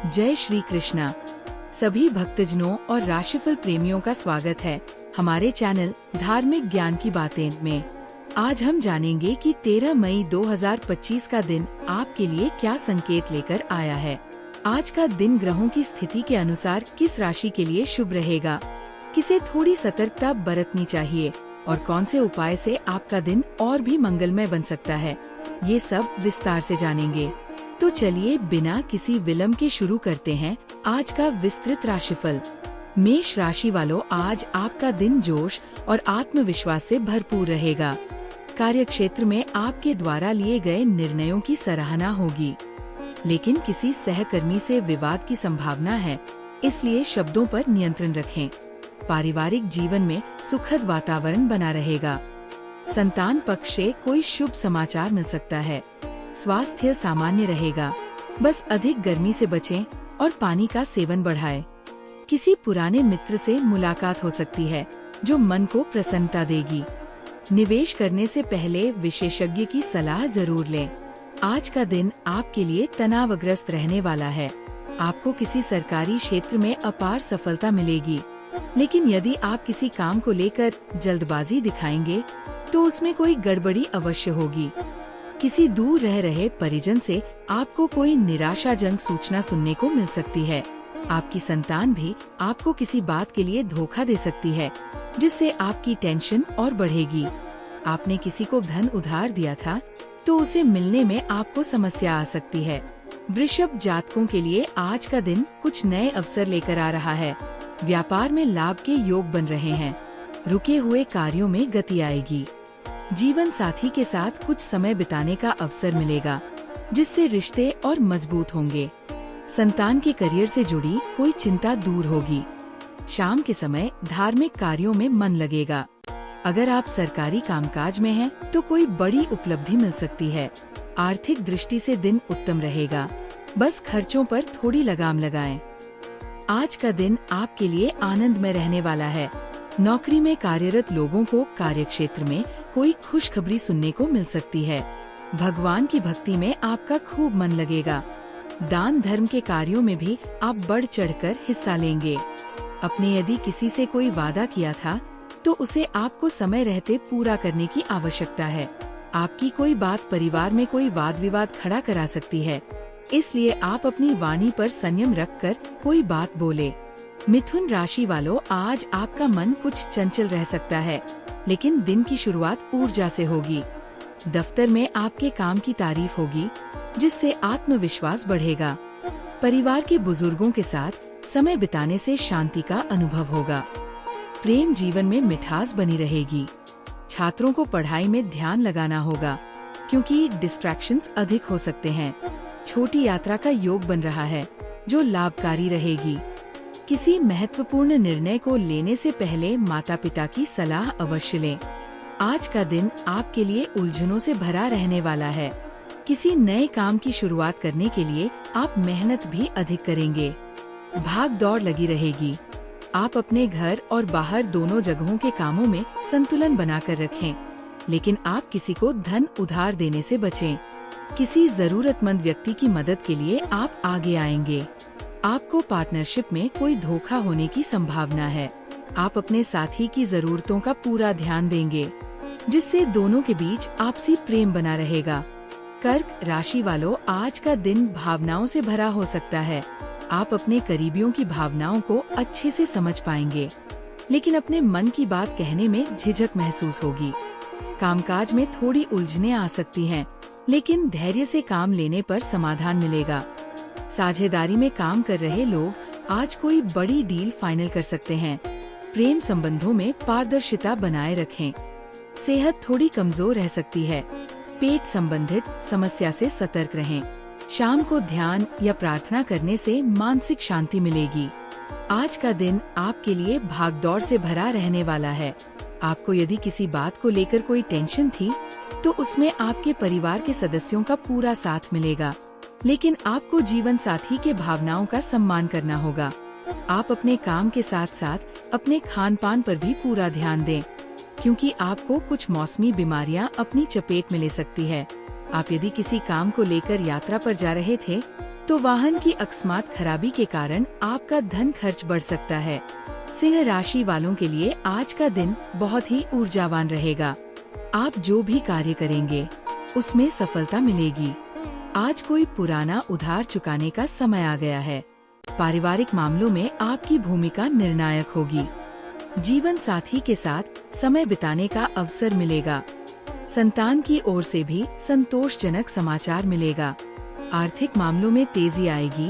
जय श्री कृष्णा। सभी भक्तजनों और राशिफल प्रेमियों का स्वागत है हमारे चैनल धार्मिक ज्ञान की बातें में। आज हम जानेंगे कि 13 मई 2025 का दिन आपके लिए क्या संकेत लेकर आया है। आज का दिन ग्रहों की स्थिति के अनुसार किस राशि के लिए शुभ रहेगा, किसे थोड़ी सतर्कता बरतनी चाहिए और कौन से उपाय से आपका दिन और भी मंगलमय बन सकता है, ये सब विस्तार से जानेंगे। तो चलिए बिना किसी विलंब के शुरू करते हैं आज का विस्तृत राशिफल। मेष राशि वालों, आज आपका दिन जोश और आत्मविश्वास से भरपूर रहेगा। कार्यक्षेत्र में आपके द्वारा लिए गए निर्णयों की सराहना होगी, लेकिन किसी सहकर्मी से विवाद की संभावना है, इसलिए शब्दों पर नियंत्रण रखें। पारिवारिक जीवन में सुखद वातावरण बना रहेगा। संतान पक्ष से कोई शुभ समाचार मिल सकता है। स्वास्थ्य सामान्य रहेगा, बस अधिक गर्मी से बचें और पानी का सेवन बढ़ाएं। किसी पुराने मित्र से मुलाकात हो सकती है जो मन को प्रसन्नता देगी। निवेश करने से पहले विशेषज्ञ की सलाह जरूर लें। आज का दिन आपके लिए तनावग्रस्त रहने वाला है। आपको किसी सरकारी क्षेत्र में अपार सफलता मिलेगी, लेकिन यदि आप किसी काम को लेकर जल्दबाजी दिखाएंगे तो उसमें कोई गड़बड़ी अवश्य होगी। किसी दूर रह रहे परिजन से आपको कोई निराशाजनक सूचना सुनने को मिल सकती है। आपकी संतान भी आपको किसी बात के लिए धोखा दे सकती है, जिससे आपकी टेंशन और बढ़ेगी। आपने किसी को धन उधार दिया था तो उसे मिलने में आपको समस्या आ सकती है। वृषभ जातकों के लिए आज का दिन कुछ नए अवसर लेकर आ रहा है। व्यापार में लाभ के योग बन रहे हैं। रुके हुए कार्यों में गति आएगी। जीवन साथी के साथ कुछ समय बिताने का अवसर मिलेगा, जिससे रिश्ते और मजबूत होंगे। संतान के करियर से जुड़ी कोई चिंता दूर होगी। शाम के समय धार्मिक कार्यों में मन लगेगा। अगर आप सरकारी कामकाज में हैं, तो कोई बड़ी उपलब्धि मिल सकती है। आर्थिक दृष्टि से दिन उत्तम रहेगा, बस खर्चों पर थोड़ी लगाम लगाएं। आज का दिन आपके लिए आनंदमय रहने वाला है। नौकरी में कार्यरत लोगों को कार्यक्षेत्र में कोई खुशखबरी सुनने को मिल सकती है। भगवान की भक्ति में आपका खूब मन लगेगा। दान धर्म के कार्यों में भी आप बढ़ चढ़कर हिस्सा लेंगे। अपने यदि किसी से कोई वादा किया था तो उसे आपको समय रहते पूरा करने की आवश्यकता है। आपकी कोई बात परिवार में कोई वाद विवाद खड़ा करा सकती है, इसलिए आप अपनी वाणी पर संयम रखकर कोई बात बोले। मिथुन राशि वालों, आज आपका मन कुछ चंचल रह सकता है, लेकिन दिन की शुरुआत ऊर्जा से होगी। दफ्तर में आपके काम की तारीफ होगी, जिससे आत्मविश्वास बढ़ेगा। परिवार के बुजुर्गों के साथ समय बिताने से शांति का अनुभव होगा। प्रेम जीवन में मिठास बनी रहेगी। छात्रों को पढ़ाई में ध्यान लगाना होगा, क्योंकि डिस्ट्रैक्शंस अधिक हो सकते हैं। छोटी यात्रा का योग बन रहा है, जो लाभकारी रहेगी। किसी महत्वपूर्ण निर्णय को लेने से पहले माता पिता की सलाह अवश्य लें। आज का दिन आपके लिए उलझनों से भरा रहने वाला है। किसी नए काम की शुरुआत करने के लिए आप मेहनत भी अधिक करेंगे। भाग दौड़ लगी रहेगी। आप अपने घर और बाहर दोनों जगहों के कामों में संतुलन बनाकर रखें, लेकिन आप किसी को धन उधार देने से बचें। किसी जरूरतमंद व्यक्ति की मदद के लिए आप आगे आएंगे। आपको पार्टनरशिप में कोई धोखा होने की संभावना है। आप अपने साथी की जरूरतों का पूरा ध्यान देंगे, जिससे दोनों के बीच आपसी प्रेम बना रहेगा। कर्क राशि वालों, आज का दिन भावनाओं से भरा हो सकता है। आप अपने करीबियों की भावनाओं को अच्छे से समझ पाएंगे, लेकिन अपने मन की बात कहने में झिझक महसूस होगी। कामकाज में थोड़ी उलझनें आ सकती हैं, लेकिन धैर्य से काम लेने पर समाधान मिलेगा। साझेदारी में काम कर रहे लोग आज कोई बड़ी डील फाइनल कर सकते हैं। प्रेम संबंधों में पारदर्शिता बनाए रखें। सेहत थोड़ी कमजोर रह सकती है। पेट संबंधित समस्या से सतर्क रहें। शाम को ध्यान या प्रार्थना करने से मानसिक शांति मिलेगी। आज का दिन आपके लिए भागदौड़ से भरा रहने वाला है। आपको यदि किसी बात को लेकर कोई टेंशन थी, तो उसमें आपके परिवार के सदस्यों का पूरा साथ मिलेगा, लेकिन आपको जीवन साथी के भावनाओं का सम्मान करना होगा। आप अपने काम के साथ साथ अपने खान पान पर भी पूरा ध्यान दें, क्योंकि आपको कुछ मौसमी बीमारियां अपनी चपेट में ले सकती है। आप यदि किसी काम को लेकर यात्रा पर जा रहे थे, तो वाहन की अकस्मात खराबी के कारण आपका धन खर्च बढ़ सकता है। सिंह राशि वालों के लिए आज का दिन बहुत ही ऊर्जावान रहेगा। आप जो भी कार्य करेंगे उसमें सफलता मिलेगी। आज कोई पुराना उधार चुकाने का समय आ गया है। पारिवारिक मामलों में आपकी भूमिका निर्णायक होगी। जीवन साथी के साथ समय बिताने का अवसर मिलेगा। संतान की ओर से भी संतोषजनक समाचार मिलेगा। आर्थिक मामलों में तेजी आएगी,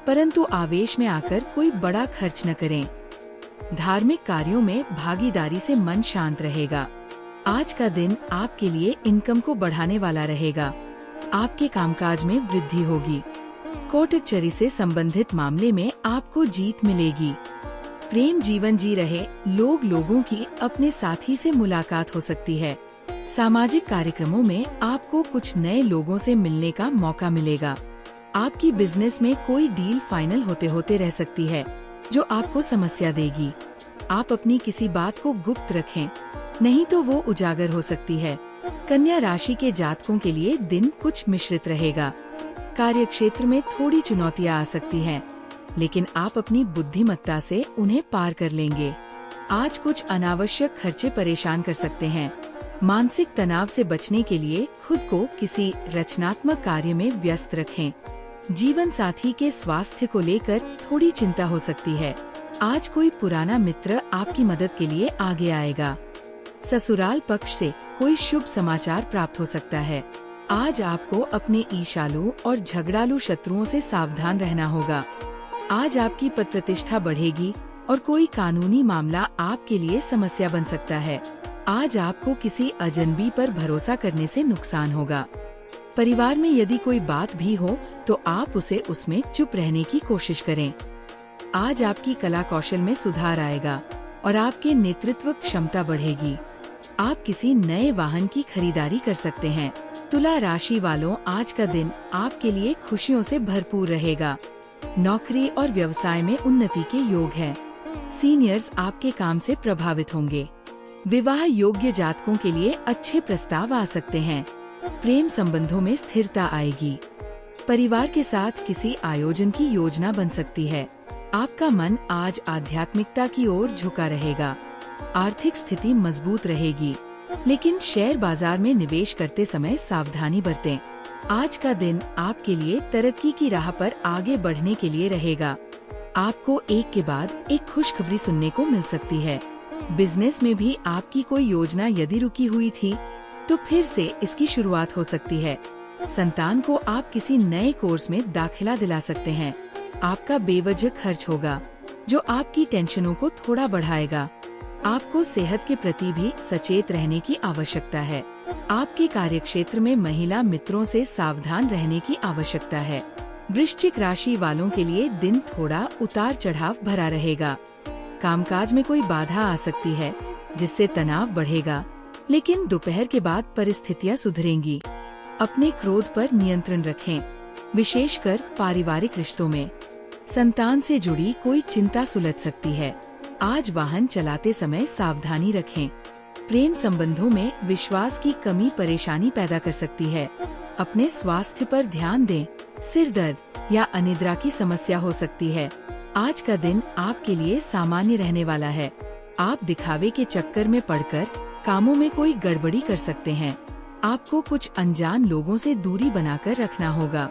परंतु आवेश में आकर कोई बड़ा खर्च न करें। धार्मिक कार्यों में भागीदारी से मन शांत रहेगा। आज का दिन आपके लिए इनकम को बढ़ाने वाला रहेगा। आपके कामकाज में वृद्धि होगी। कोर्ट कचहरी से संबंधित मामले में आपको जीत मिलेगी। प्रेम जीवन जी रहे लोगों की अपने साथी से मुलाकात हो सकती है। सामाजिक कार्यक्रमों में आपको कुछ नए लोगों से मिलने का मौका मिलेगा। आपकी बिजनेस में कोई डील फाइनल होते होते रह सकती है, जो आपको समस्या देगी। आप अपनी किसी बात को गुप्त रखें, नहीं तो वो उजागर हो सकती है। कन्या राशि के जातकों के लिए दिन कुछ मिश्रित रहेगा। कार्य क्षेत्र में थोड़ी चुनौतियां आ सकती हैं, लेकिन आप अपनी बुद्धिमत्ता से उन्हें पार कर लेंगे। आज कुछ अनावश्यक खर्चे परेशान कर सकते हैं। मानसिक तनाव से बचने के लिए खुद को किसी रचनात्मक कार्य में व्यस्त रखें। जीवन साथी के स्वास्थ्य को लेकर थोड़ी चिंता हो सकती है। आज कोई पुराना मित्र आपकी मदद के लिए आगे आएगा। ससुराल पक्ष से कोई शुभ समाचार प्राप्त हो सकता है। आज आपको अपने ईर्ष्यालु और झगड़ालू शत्रुओं से सावधान रहना होगा। आज आपकी पद प्रतिष्ठा बढ़ेगी और कोई कानूनी मामला आपके लिए समस्या बन सकता है। आज आपको किसी अजनबी पर भरोसा करने से नुकसान होगा। परिवार में यदि कोई बात भी हो तो आप उसे उसमें चुप रहने की कोशिश करें। आज आपकी कला कौशल में सुधार आएगा और आपके नेतृत्व क्षमता बढ़ेगी। आप किसी नए वाहन की खरीदारी कर सकते हैं। तुला राशि वालों, आज का दिन आपके लिए खुशियों से भरपूर रहेगा। नौकरी और व्यवसाय में उन्नति के योग हैं। सीनियर्स आपके काम से प्रभावित होंगे। विवाह योग्य जातकों के लिए अच्छे प्रस्ताव आ सकते हैं। प्रेम संबंधों में स्थिरता आएगी। परिवार के साथ किसी आयोजन की योजना बन सकती है। आपका मन आज आध्यात्मिकता की ओर झुका रहेगा। आर्थिक स्थिति मजबूत रहेगी, लेकिन शेयर बाजार में निवेश करते समय सावधानी बरतें। आज का दिन आपके लिए तरक्की की राह पर आगे बढ़ने के लिए रहेगा। आपको एक के बाद एक खुशखबरी सुनने को मिल सकती है। बिजनेस में भी आपकी कोई योजना यदि रुकी हुई थी तो फिर से इसकी शुरुआत हो सकती है। संतान को आप किसी नए कोर्स में दाखिला दिला सकते हैं। आपका बेवजह खर्च होगा, जो आपकी टेंशनों को थोड़ा बढ़ाएगा। आपको सेहत के प्रति भी सचेत रहने की आवश्यकता है। आपके कार्यक्षेत्र में महिला मित्रों से सावधान रहने की आवश्यकता है। वृश्चिक राशि वालों के लिए दिन थोड़ा उतार चढ़ाव भरा रहेगा। कामकाज में कोई बाधा आ सकती है, जिससे तनाव बढ़ेगा, लेकिन दोपहर के बाद परिस्थितियां सुधरेंगी। अपने क्रोध पर नियंत्रण रखें, विशेषकर पारिवारिक रिश्तों में। संतान से जुड़ी कोई चिंता सुलझ सकती है। आज वाहन चलाते समय सावधानी रखें। प्रेम संबंधों में विश्वास की कमी परेशानी पैदा कर सकती है। अपने स्वास्थ्य पर ध्यान दें। सिर दर्द या अनिद्रा की समस्या हो सकती है। आज का दिन आपके लिए सामान्य रहने वाला है। आप दिखावे के चक्कर में पड़कर कामों में कोई गड़बड़ी कर सकते हैं। आपको कुछ अनजान लोगों से दूरी बनाकर रखना होगा।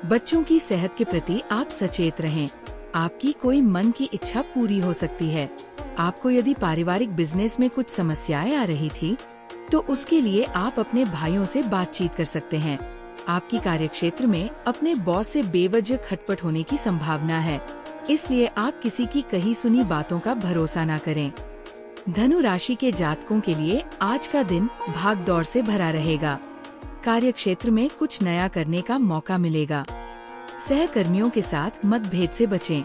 बच्चों की सेहत के प्रति आप सचेत रहें। आपकी कोई मन की इच्छा पूरी हो सकती है। आपको यदि पारिवारिक बिजनेस में कुछ समस्याएं आ रही थी, तो उसके लिए आप अपने भाइयों से बातचीत कर सकते हैं। आपकी कार्यक्षेत्र में अपने बॉस से बेवजह खटपट होने की संभावना है, इसलिए आप किसी की कही सुनी बातों का भरोसा न करें। धनु राशि के जातकों के लिए आज का दिन भाग दौड़ से भरा रहेगा। कार्यक्षेत्र में कुछ नया करने का मौका मिलेगा। सहकर्मियों के साथ मतभेद से बचें।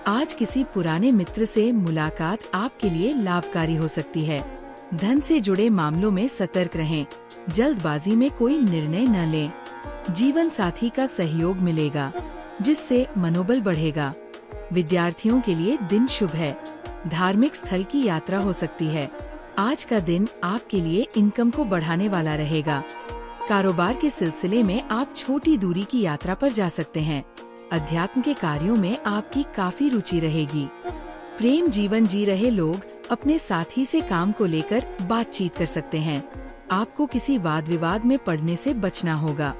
आज किसी पुराने मित्र से मुलाकात आपके लिए लाभकारी हो सकती है। धन से जुड़े मामलों में सतर्क रहें। जल्दबाजी में कोई निर्णय न लें। जीवन साथी का सहयोग मिलेगा, जिससे मनोबल बढ़ेगा। विद्यार्थियों के लिए दिन शुभ है। धार्मिक स्थल की यात्रा हो सकती है। आज का दिन आपके लिए इनकम को बढ़ाने वाला रहेगा। कारोबार के सिलसिले में आप छोटी दूरी की यात्रा पर जा सकते हैं। अध्यात्म के कार्यों में आपकी काफी रुचि रहेगी। प्रेम जीवन जी रहे लोग अपने साथी से काम को लेकर बातचीत कर सकते हैं। आपको किसी वाद विवाद में पड़ने से बचना होगा।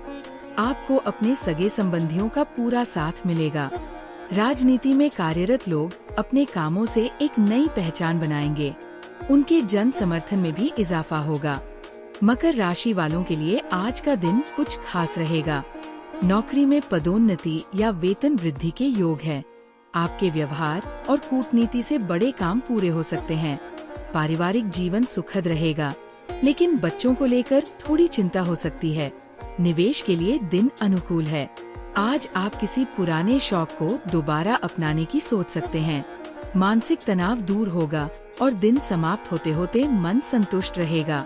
आपको अपने सगे संबंधियों का पूरा साथ मिलेगा। राजनीति में कार्यरत लोग अपने कामों से एक नई पहचान बनाएंगे। उनके जन समर्थन में भी इजाफा होगा। मकर राशि वालों के लिए आज का दिन कुछ खास रहेगा। नौकरी में पदोन्नति या वेतन वृद्धि के योग है। आपके व्यवहार और कूटनीति से बड़े काम पूरे हो सकते हैं। पारिवारिक जीवन सुखद रहेगा, लेकिन बच्चों को लेकर थोड़ी चिंता हो सकती है। निवेश के लिए दिन अनुकूल है। आज आप किसी पुराने शौक को दोबारा अपनाने की सोच सकते हैं। मानसिक तनाव दूर होगा और दिन समाप्त होते होते मन संतुष्ट रहेगा।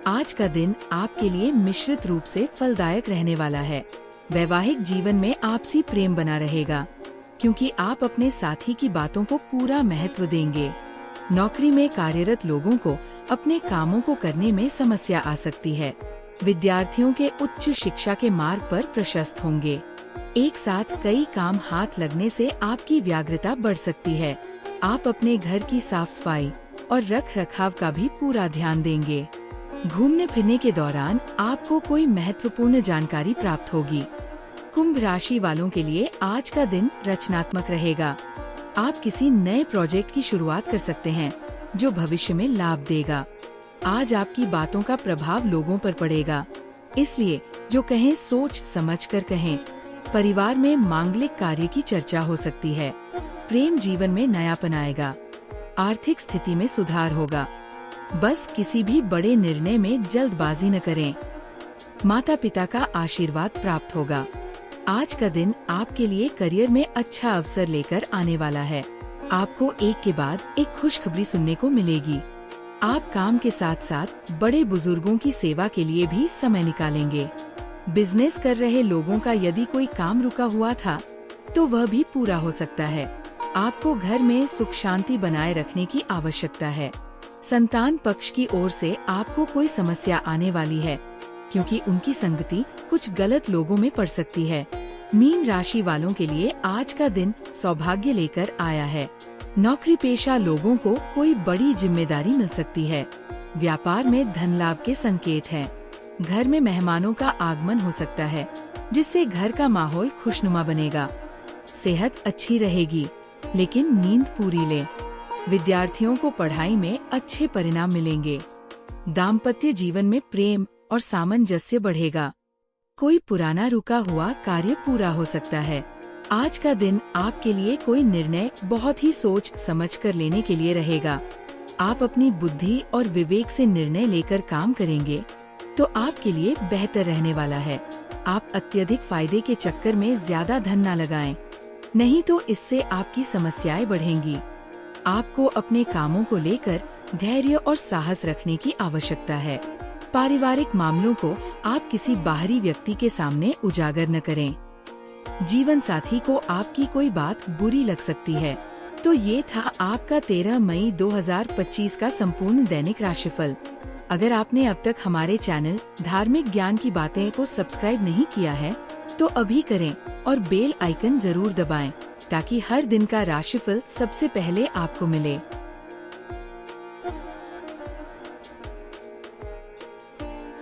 आज का दिन आपके लिए मिश्रित रूप से फलदायक रहने वाला है। वैवाहिक जीवन में आपसी प्रेम बना रहेगा, क्योंकि आप अपने साथी की बातों को पूरा महत्व देंगे। नौकरी में कार्यरत लोगों को अपने कामों को करने में समस्या आ सकती है। विद्यार्थियों के उच्च शिक्षा के मार्ग पर प्रशस्त होंगे। एक साथ कई काम हाथ लगने से आपकी व्याग्रता बढ़ सकती है। आप अपने घर की साफ सफाई और रख रखाव का भी पूरा ध्यान देंगे। घूमने फिरने के दौरान आपको कोई महत्वपूर्ण जानकारी प्राप्त होगी। कुंभ राशि वालों के लिए आज का दिन रचनात्मक रहेगा। आप किसी नए प्रोजेक्ट की शुरुआत कर सकते हैं, जो भविष्य में लाभ देगा। आज आपकी बातों का प्रभाव लोगों पर पड़ेगा, इसलिए जो कहें सोच समझ कर कहें। परिवार में मांगलिक कार्य की चर्चा हो सकती है। प्रेम जीवन में नयापन आएगा। आर्थिक स्थिति में सुधार होगा। बस किसी भी बड़े निर्णय में जल्दबाजी न करें। माता पिता का आशीर्वाद प्राप्त होगा। आज का दिन आपके लिए करियर में अच्छा अवसर लेकर आने वाला है। आपको एक के बाद एक खुशखबरी सुनने को मिलेगी। आप काम के साथ साथ बड़े बुजुर्गों की सेवा के लिए भी समय निकालेंगे। बिजनेस कर रहे लोगों का यदि कोई काम रुका हुआ था, तो वह भी पूरा हो सकता है। आपको घर में सुख शांति बनाए रखने की आवश्यकता है। संतान पक्ष की ओर से आपको कोई समस्या आने वाली है, क्योंकि उनकी संगति कुछ गलत लोगों में पड़ सकती है। मीन राशि वालों के लिए आज का दिन सौभाग्य लेकर आया है। नौकरी पेशा लोगों को कोई बड़ी जिम्मेदारी मिल सकती है। व्यापार में धन लाभ के संकेत हैं। घर में मेहमानों का आगमन हो सकता है, जिससे घर का माहौल खुशनुमा बनेगा। सेहत अच्छी रहेगी, लेकिन नींद पूरी लें। विद्यार्थियों को पढ़ाई में अच्छे परिणाम मिलेंगे। दाम्पत्य जीवन में प्रेम और सामंजस्य बढ़ेगा। कोई पुराना रुका हुआ कार्य पूरा हो सकता है। आज का दिन आपके लिए कोई निर्णय बहुत ही सोच समझ कर लेने के लिए रहेगा। आप अपनी बुद्धि और विवेक से निर्णय लेकर काम करेंगे, तो आपके लिए बेहतर रहने वाला है। आप अत्यधिक फायदे के चक्कर में ज्यादा धन न लगाएं, नहीं तो इससे आपकी समस्याएं बढ़ेंगी। आपको अपने कामों को लेकर धैर्य और साहस रखने की आवश्यकता है। पारिवारिक मामलों को आप किसी बाहरी व्यक्ति के सामने उजागर न करें। जीवन साथी को आपकी कोई बात बुरी लग सकती है। तो ये था आपका 13 मई 2025 का संपूर्ण दैनिक राशिफल। अगर आपने अब तक हमारे चैनल धार्मिक ज्ञान की बातें को सब्सक्राइब नहीं किया है, तो अभी करें और बेल आइकन जरूर दबाएं, ताकि हर दिन का राशिफल सबसे पहले आपको मिले।